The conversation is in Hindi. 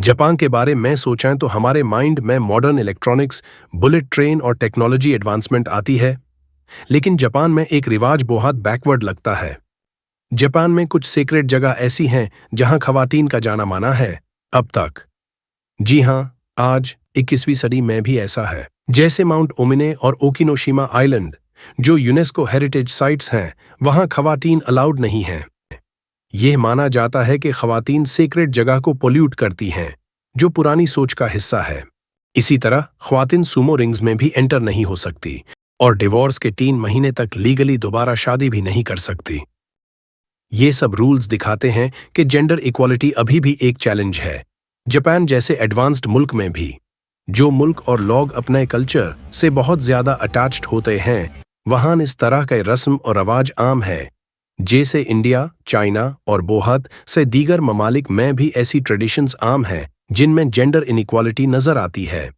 जापान के बारे में सोचें तो हमारे माइंड में मॉडर्न इलेक्ट्रॉनिक्स, बुलेट ट्रेन और टेक्नोलॉजी एडवांसमेंट आती है। लेकिन जापान में एक रिवाज बहुत बैकवर्ड लगता है। जापान में कुछ सीक्रेट जगह ऐसी हैं जहां खवातीन का जाना माना है अब तक। जी हां, आज 21वीं सदी में भी ऐसा है। जैसे माउंट ओमिने और ओकिनोशिमा आइलैंड, जो यूनेस्को हेरिटेज साइट्स हैं, वहां खवातीन अलाउड नहीं हैं। यह माना जाता है कि खवातीन सीक्रेट जगह को पोल्यूट करती हैं, जो पुरानी सोच का हिस्सा है। इसी तरह खवातीन सुमो रिंग्स में भी एंटर नहीं हो सकती और डिवोर्स के 3 महीने तक लीगली दोबारा शादी भी नहीं कर सकती। ये सब रूल्स दिखाते हैं कि जेंडर इक्वालिटी अभी भी एक चैलेंज है, जापान जैसे एडवांस्ड मुल्क में भी। जो मुल्क और लोग अपने कल्चर से बहुत ज्यादा अटैच्ड होते हैं, वहां इस तरह के रस्म और रवाज आम है। जैसे इंडिया, चाइना और बहुत से दीगर ममालिक में भी ऐसी ट्रेडिशंस आम हैं जिनमें जेंडर इनइक्वालिटी नजर आती है।